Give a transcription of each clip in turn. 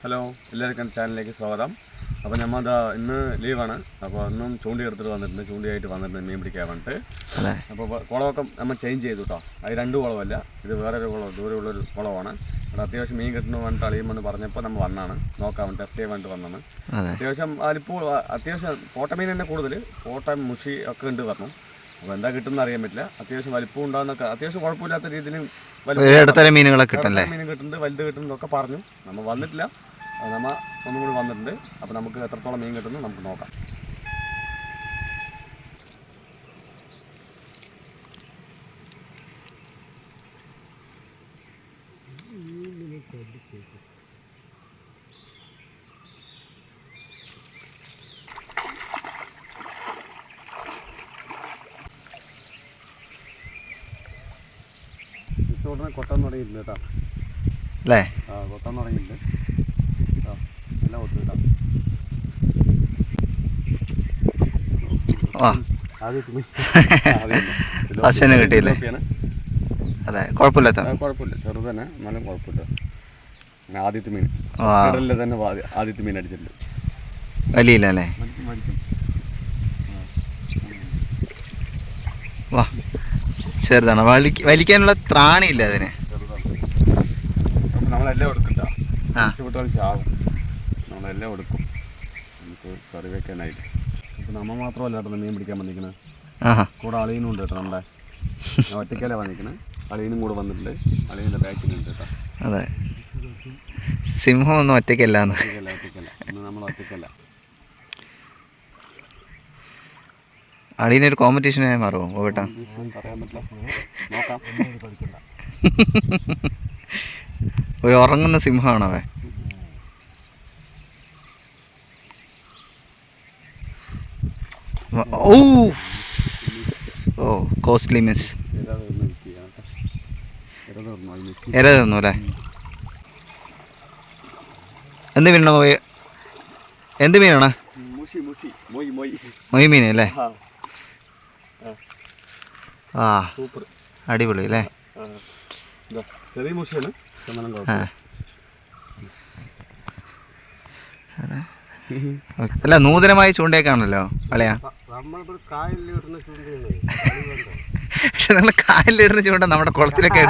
Hello, എല്ലാവർക്കും ചാനലിലേക്ക് സ്വാഗതം. അപ്പോൾ നമ്മൾ ഇന്ന് ലീവാണ്. അപ്പോൾ ഇന്നും ചൂണ്ടിയെടുത്തിട്ട് വന്നിട്ടുണ്ട്, ചൂണ്ടിയായിട്ട് വന്നിട്ടുണ്ട് മീൻ പിടിക്കാൻ വേണ്ടിയിട്ട്. അപ്പോൾ കുളമൊക്കെ നമ്മൾ ചേഞ്ച് ചെയ്തു കേട്ടോ. അത് രണ്ട് കുളമല്ല, ഇത് വേറൊരു കുളം, ദൂരമുള്ളൊരു കുളമാണ്. അവിടെ അത്യാവശ്യം മീൻ കിട്ടണമെന്ന് പറഞ്ഞിട്ട് അളിയുമെന്ന് പറഞ്ഞപ്പോൾ നമ്മൾ വന്നാണ്, നോക്കാൻ വേണ്ടി ടെസ്റ്റ് ചെയ്യാൻ വേണ്ടിയിട്ട് വന്നാണ്. അത്യാവശ്യം അതിലിപ്പോൾ അത്യാവശ്യം പോട്ട മീൻ തന്നെ കൂടുതൽ, പോട്ട മുഷി ഒക്കെ ഉണ്ട് പറഞ്ഞു. അപ്പോൾ എന്താ കിട്ടുമെന്ന് അറിയാൻ പറ്റില്ല. അത്യാവശ്യം വലിപ്പം ഉണ്ടാകുന്നൊക്കെ അത്യാവശ്യം കുഴപ്പമില്ലാത്ത രീതിയിൽ മീനുകളൊക്കെ മീൻ കിട്ടുന്നുണ്ട്, വലുത് കിട്ടുന്നതൊക്കെ പറഞ്ഞു. നമ്മൾ വന്നിട്ടില്ല, നമ്മൾ ഒന്നും കൂടി വന്നിട്ടുണ്ട്. അപ്പോൾ നമുക്ക് എത്രത്തോളം മീൻ കിട്ടുന്നു നമുക്ക് നോക്കാം. ഉടനെ കൊത്താൻ തുടങ്ങിയിട്ടുണ്ട് കേട്ടോ അല്ലേ? കൊത്താൻ തുടങ്ങിയിട്ടുണ്ട്. എല്ലാം ഒത്തു കേട്ടോ. അച്ഛനെ കിട്ടിയില്ലേ? അതെ, കുഴപ്പമില്ല, കുഴപ്പമില്ല, ചെറുത് തന്നെ, എന്നാലും കുഴപ്പമില്ല. ആദ്യത്തെ മീൻ കടലിൽ തന്നെ ആദ്യത്തെ മീൻ അടിച്ചിട്ടുണ്ട്. വലിയില്ല അല്ലേ? വാ, ചെറുതാണ്, വലിക്കാനുള്ള ത്രാണിയില്ല അതിന്. നമ്മളെല്ലാം എടുക്കട്ടോ, വിട്ടാലും ചാവും. നമ്മളെല്ലാം എടുക്കും നമുക്ക് കറി വെക്കാനായിട്ട്. അപ്പോൾ നമ്മൾ മാത്രമല്ല കേട്ടോ മീൻ പിടിക്കാൻ വന്നിരിക്കുന്നത്, കൂടെ അളിയനും ഉണ്ട് കേട്ടോ. നമ്മുടെ ഒറ്റയ്ക്കല്ലേ വന്നിരിക്കുന്നത്, അളിയനും കൂടെ വന്നിട്ടുണ്ട്. അളിയൻ്റെ ബാക്കിലുണ്ട് കേട്ടോ. അതെ, സിംഹം ഒന്നും ഒറ്റയ്ക്കല്ല, നമ്മൾ ഒറ്റയ്ക്കല്ല. അളിയനൊരു കോമ്പറ്റീഷനായി മാറുമോ കേട്ടോ? പറയാൻ പറ്റില്ല, നോക്കാം. ഒരു ഉറങ്ങുന്ന സിംഹമാണോ അവൻ? ഓ ഓ കോസ്റ്റ്ലി മിസ്. ഇര തന്നു അല്ലേ? എന്ത് മീനാണ് പോയി? എന്ത് മീനാണ്? മൊയ് മീൻ അല്ലേ? ആ, അടിപൊളി അല്ലേ? ചെറിയ മുഷിയാണ്. അല്ല, നൂതനമായി ചൂണ്ടയൊക്കെയാണല്ലോ അല്ലയാ? പക്ഷെ നിങ്ങൾ കായലിലിടുന്ന ചൂണ്ട നമ്മുടെ കുളത്തിലൊക്കെ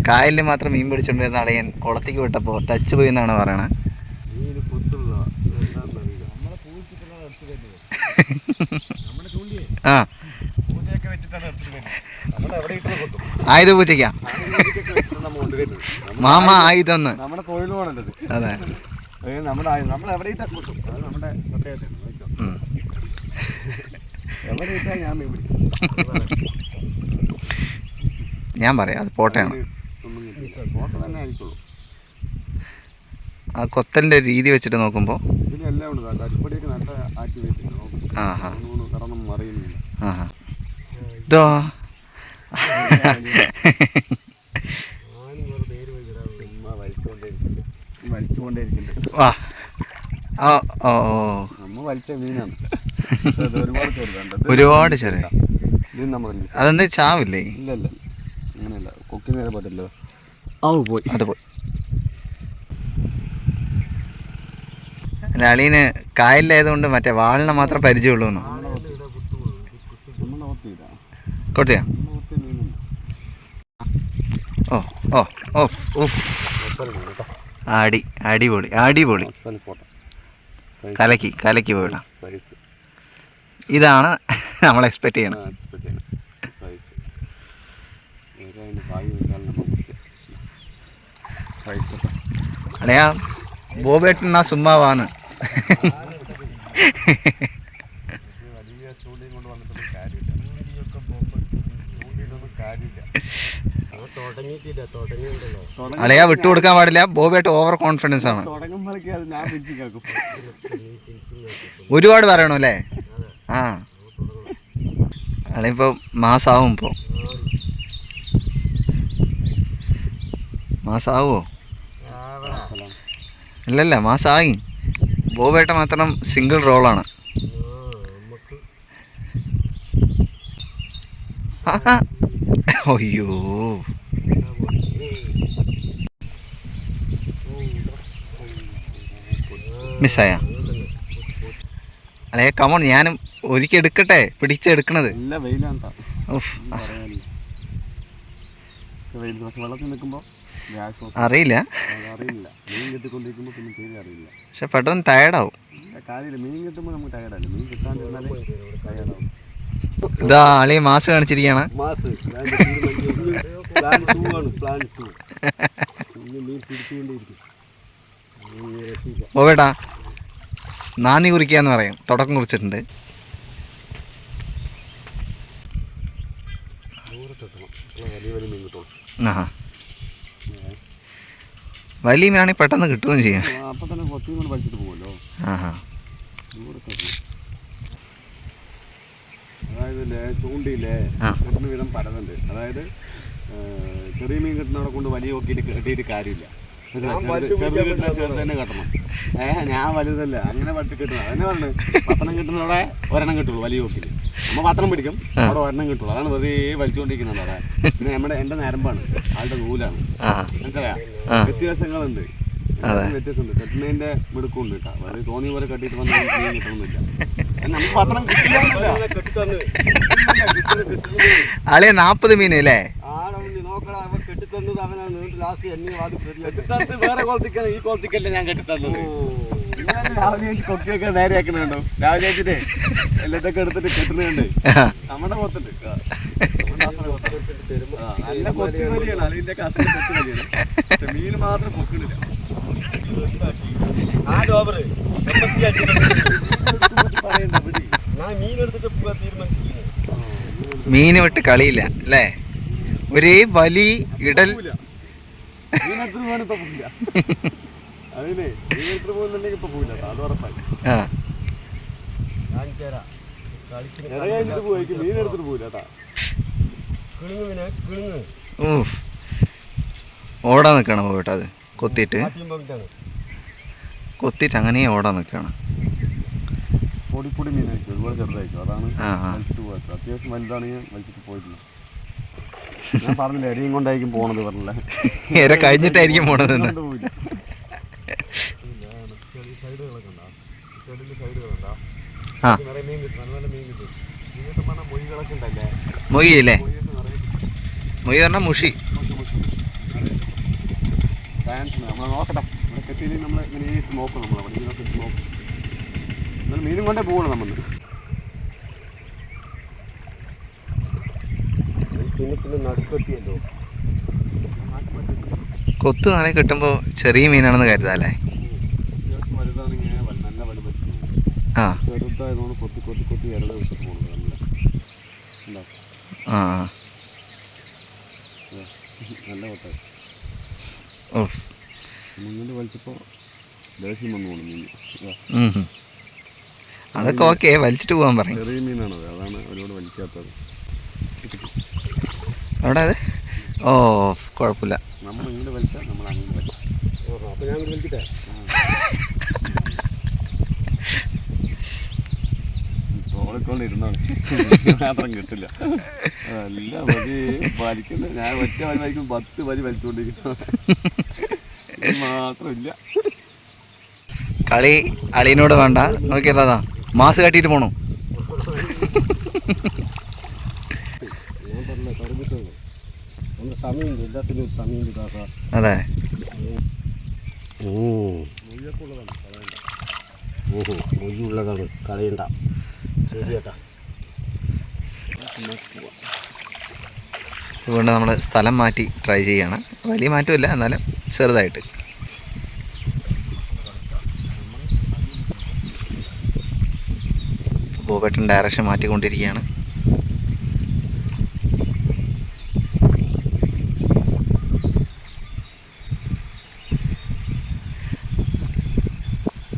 കായലിൽ മാത്രം മീൻ പിടിച്ചോണ്ടിരുന്ന അളിയൻ കുളത്തേക്ക് വിട്ടപ്പോൾ ടച്ച് പോയി എന്നാണ് പറയണത്. ആ, ആയുധ പൂച്ചയ്ക്കാ മാമ ആയുധം. നമ്മുടെ തൊഴിലുമാണല്ലത്. അതെ, ഞാൻ പറയാം, അത് പോട്ടയാണ്. ആ കൊത്തലിൻ്റെ രീതി വെച്ചിട്ട് നോക്കുമ്പോൾ ഇതോ വാ. ഒരുപാട് ചെറിയ അതെന്താ ചാവില്ലേ? ഇല്ലല്ല, അങ്ങനെയല്ല, കൊക്കി നേരെ പറ്റില്ലോ. പോയി, അത് പോയി. അല്ല, അളീന് കായലിലായതുകൊണ്ട് മറ്റേ വാളിനെ മാത്രം പരിചയമുള്ളൂ. കൊടുത്തിയാ? ഓ ഓ ഓ ഉഫ്, അടിപൊളി അടിപൊളി, കലക്കി പോയിടാ. ഇതാണ് നമ്മൾ എക്സ്പെക്ട് ചെയ്യണം. അല്ലയാ, ബോബേട്ടനാ സുമ്മാവാണ്. അളയാ വിട്ടുകൊടുക്കാൻ പാടില്ല. ബോബേട്ട് ഓവർ കോൺഫിഡൻസ് ആണ്. ഒരുപാട് പറയണോ അല്ലേ? ആ, അളിയിപ്പോൾ മാസാവും. ഇപ്പോൾ മാസാവോ? ഇല്ലല്ല, മാസമായി. ബോബേട്ട മാത്രം സിംഗിൾ റോളാണ്. അയ്യോ മിസ്സായ അല്ലേ കമോൺ ഞാനും ഒരിക്കൽ എടുക്കട്ടെ പിടിച്ചെടുക്കണത് നല്ല വെയിലാണ് ഉഫ്, വെള്ളത്തിൽ നിൽക്കുമ്പോൾ അറിയില്ല അറിയില്ല. മീൻ കിട്ടിക്കൊണ്ടിരിക്കുമ്പോൾ പിന്നെ തീരെ അറിയില്ല. പക്ഷെ പെട്ടെന്ന് ടയർഡാവും. കാര്യമില്ല, മീൻ കിട്ടുമ്പോൾ നമുക്ക് ടയർഡല്ല. മീൻ കിട്ടാണ്ടിരുന്നാലേ ടയർഡാവും. ഇതാ ആളി മാസ് കാണിച്ചിരിക്കുകയാണ്. മാസ് ഓവേട്ടാ നാന്ദി കുറിക്കാന്ന് പറയും, തുടക്കം കുറിച്ചിട്ടുണ്ട്. ആ വലിയ മീനാണെങ്കിൽ പെട്ടെന്ന് കിട്ടുകയും ചെയ്യാം. അപ്പം തന്നെ കൊത്തിയും കൊണ്ട് വലിച്ചിട്ട് പോകുമല്ലോ. അതായത് ചൂണ്ടിയില്ലേ കിട്ടുന്ന വിധം പലതുണ്ട്. അതായത് ചെറിയ മീൻ കിട്ടുന്നവിടെ കൊണ്ട് വലിയ കൊക്കിയിട്ട് കെട്ടിയിട്ട് കാര്യമില്ല. ചെറുത് കിട്ടുന്ന ചെറുത് തന്നെ കെട്ടണം. ഞാൻ വലുതല്ല, അങ്ങനെ പറ്റി കിട്ടണം. അതന്നെ പറഞ്ഞു പത്രം കിട്ടുന്നവിടെ ഒരെണ്ണം കിട്ടുള്ളൂ വലിയ കൊക്കിൽ. നമ്മൾ പത്രം പിടിക്കും, അവിടെ ഒരെണ്ണം കിട്ടുള്ളൂ. അതാണ് വെറുതെ വലിച്ചുകൊണ്ടിരിക്കുന്നത് അവിടെ. പിന്നെ എൻ്റെ നരമ്പാണ്, ആളുടെ നൂലാണ്. മനസ്സിലായ വ്യത്യാസങ്ങളുണ്ട്, വ്യത്യാസമുണ്ട്. കെട്ടുന്നതിൻ്റെ മിടുക്കുണ്ട് കേട്ടോ. വെറുതെ തോന്നിയ പോലെ കെട്ടിയിട്ട് വന്ന് മീൻ കിട്ടണമെന്നില്ല. നമുക്ക് പത്രം ആളെ 40 മീൻ അല്ലേ? വേറെ കോളത്തിക്കാണ്, ഈ കോളത്തിക്കല്ല ഞാൻ കെട്ടിത്തന്നത്. രാവിലെ കൊക്കിയൊക്കെ നേരെ ആക്കുന്നുണ്ടോ? രാവിലെ വെച്ചിട്ടേ എല്ലാത്തൊക്കെ എടുത്തിട്ട് കെട്ടുന്നുണ്ട്. നമ്മുടെ കൊത്തുണ്ട്, നല്ല കൊത്തി വലിയാണ്. അതിന്റെ കസ കൊത്തി വലിയാണ്. പക്ഷെ മീൻ മാത്രം പൊക്കണില്ല. മീന് വിട്ട് കളിയില്ല അല്ലേ? ഒരേ വലി ഇടൽ. അതിനെ മീനെടുത്ത് പോകുന്നുണ്ടെങ്കിൽ ഇപ്പൊ പോയില്ല, അത് ഉറപ്പായി. മീനെടുത്തിട്ട് പോയില്ല കേട്ടാ. ഓടാൻ നിൽക്കണം പോയിട്ട്, അത് കൊത്തിയിട്ട് അങ്ങനെ ഓടാൻ നിൽക്കണം. പൊടിപ്പൊടി മീനായിരിക്കും, ഒരുപാട് ചെറുതായിരിക്കും. അതാണ് വലിച്ചിട്ട് പോകാത്ത. അത്യാവശ്യം വലുതാണെങ്കിൽ വലിച്ചിട്ട് പോയിട്ടില്ല. ഞാൻ പറഞ്ഞില്ല എരിയും കൊണ്ടായിരിക്കും പോണത് പറഞ്ഞില്ലേ. എര കഴിഞ്ഞിട്ടായിരിക്കും പോണത്. സൈഡുകളൊക്കെ ഉണ്ടോ? ചെടിന്റെ സൈഡുകളുണ്ടോ? നിറയെ മീൻ കിട്ടും, നല്ല മീൻ കിട്ടും. മീൻ കിട്ടും പറഞ്ഞാൽ മൊയ്കളൊക്കെ ഉണ്ടല്ലേ? മൊയ്യല്ലേ? മൊയ്യ് പറഞ്ഞാൽ മുഷി. നമ്മൾ നോക്കട്ടെ, നമ്മുടെ കെട്ടിയിൽ നമ്മൾ ഇങ്ങനെ നോക്കും. നമ്മൾ അവിടെ മീനൊക്കെ ഇട്ട് നോക്കും. എന്നാലും മീനും കൊണ്ടേ പോകണം നമ്മൾ. പിന്നെ നടുക്കെത്തിയല്ലോ. കൊത്ത് നിറയെ കിട്ടുമ്പോൾ ചെറിയ മീനാണെന്ന് കരുതാല്ലേ? അത്യാവശ്യം വലുതാണെങ്കിൽ നല്ല വലുത്. ചെറുതായതുകൊണ്ട് കൊത്തി കൊത്തി കൊത്തി ഇരട വിട്ടിട്ട് പോകുന്നത് നല്ല കൊട്ടായി. മുന്നിട്ട് വലിച്ചപ്പോൾ ദേഷ്യം വന്നു പോകണം മീൻ. അതൊക്കെ ഓക്കെ, വലിച്ചിട്ട് പോകാൻ പറയും. ചെറിയ മീനാണത്, അതാണ് അവരോട് വലിക്കാത്തത്. അവിടെ അത് ഓ കുഴപ്പമില്ല. നമ്മൾ ഇങ്ങോട്ട് വലിച്ചാൽ നമ്മൾ അങ്ങോട്ട് വലിക്കും. അപ്പോൾ ഞാൻ വലിക്കട്ടെ. തോളിക്കൊണ്ട് ഇരുന്നാണ് മാത്രം കിട്ടില്ല. അതല്ല വലി വലിക്കുന്നത്. ഞാൻ ഒറ്റ വലി വലിക്കും, 10 വലി വലിച്ചുകൊണ്ടിരിക്കുന്നു. മാത്രമില്ല. കളി അളിയനോട് വേണ്ട, നോക്കിയതാ മാസ് കാട്ടിയിട്ട് പോണു. എല്ലാത്തിനും സമയമുണ്ട്. അതെ, മൊയ്യുള്ളതാണ്, കളയണ്ട. ശരി ചേട്ടാ. അതുകൊണ്ട് നമ്മൾ സ്ഥലം മാറ്റി ട്രൈ ചെയ്യാണ്. വലിയ മാറ്റമില്ല, എന്നാലും ചെറുതായിട്ട്. ബോബേട്ടൻ ഡയറക്ഷൻ മാറ്റിക്കൊണ്ടിരിക്കുകയാണ്.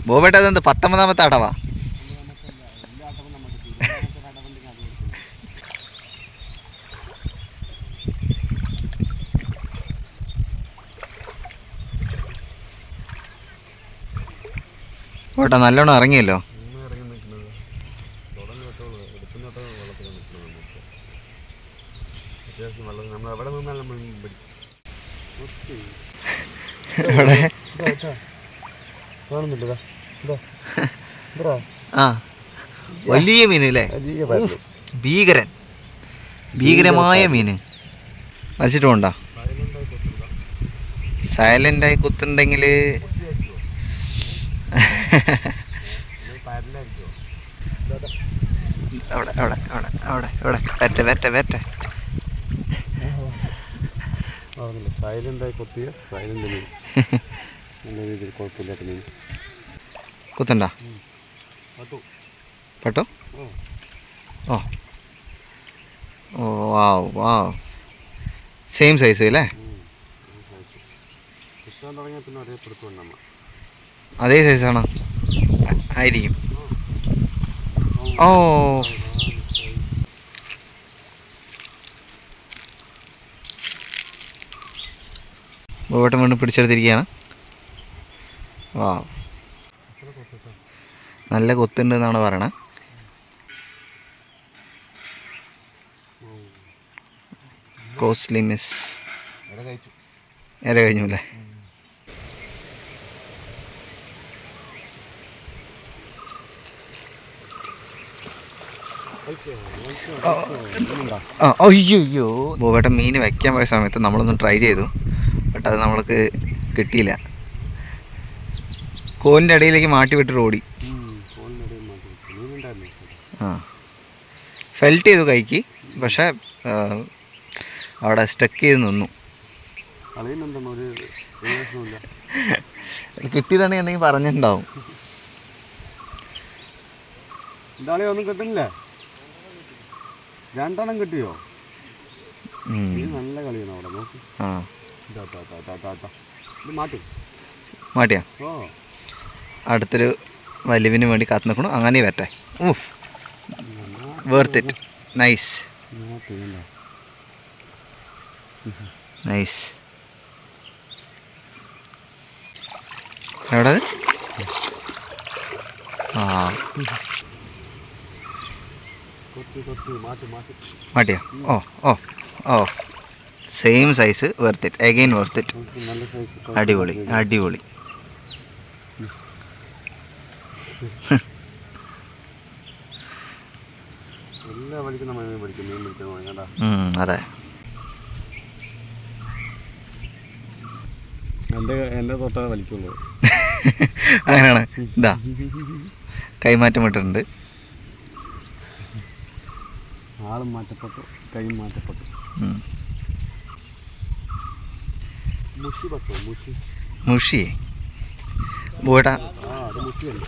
ബോബേട്ട അതെന്ത് 19ാമത്തെ അടവാ? ബോബേട്ട നല്ലോണം ഇറങ്ങിയല്ലോ. അത്യാവശ്യം വെള്ളം നമ്മൾ എവിടെ നിന്നാൽ നമ്മൾ മീൻ പിടിക്കും. എവിടെ കാണുന്നുണ്ടോ? ആ വലിയ മീനല്ലേ, ഭീകരമായ മീന്. വലിച്ചിട്ട് പോണ്ട. സൈലൻ്റായി കുത്തുണ്ടെങ്കിൽ അവിടെ അവിടെ അവിടെ അവിടെ അവിടെ വരട്ടെ വരട്ടെ വരട്ടെ. സൈലൻ്റായി കൊത്തിയ സൈലൻ്റ് മീൻ, നല്ല രീതിയിൽ കുഴപ്പമില്ലാത്ത മീൻ. കുത്തണ്ട പട്ടോ? ഓ ഓ വാവ് വാവ്, സെയിം സൈസ് അല്ലേ? കിട്ടാൻ തുടങ്ങിയാൽ പിന്നെ ഒരേ പിടുത്തമുണ്ട് നമ്മൾ. അതേ സൈസാണോ? ആയിരിക്കും. ഓ ബോട്ടം വീണ്ടും പിടിച്ചെടുത്തിരിക്കുകയാണ്. വാ, നല്ല കൊത്തുണ്ട് എന്നാണ് പറയണത്. കോസ്റ്റ്ലി മിസ് ഇര കഴിഞ്ഞു അല്ലേ? ആ അയ്യോ, ബോബേട്ടൻ മീൻ വയ്ക്കാൻ പോയ സമയത്ത് നമ്മളൊന്ന് ട്രൈ ചെയ്തു, ബട്ട് അത് നമ്മൾക്ക് കിട്ടിയില്ല. കോലിൻ്റെ ഇടയിലേക്ക് മാറ്റി വിട്ടിട്ട് ഓടി. ആ ഫെൽറ്റ് ചെയ്തു കൈക്ക്, പക്ഷേ അവിടെ സ്റ്റക്ക് ചെയ്ത് നിന്നു. കിട്ടിയതാണെങ്കിൽ എന്തെങ്കിലും പറഞ്ഞിട്ടുണ്ടാവും. ഒന്നും കിട്ടുന്നില്ലേ? രണ്ടെണ്ണം കിട്ടിയോ? നല്ല കളിയാണ് അവിടെ. നോക്കി മാട്ടിയാ അടുത്തൊരു വലിവിന് വേണ്ടി കാത്തു നിൽക്കണു. അങ്ങനെ വരട്ടെ. ഊഫ്, വേർത്ത് ഇറ്റ്. Nice nice. എവിടെ? ആ മാട്ടിയാ? ഓ ഓ ഓ, same size. Worth it, again worth it. അടിപൊളി അടിപൊളി. അതെ, എൻ്റെ തൊട്ടാ വലിക്കുള്ളൂ. അങ്ങനെയാണ്. ഇതാ കൈമാറ്റം വിട്ടിട്ടുണ്ട്. ആളും മാറ്റപ്പെട്ടു, കൈയും മാറ്റപ്പെട്ടു. മുഷി ബോട്ടാ. അത് മുഷിയല്ലേ.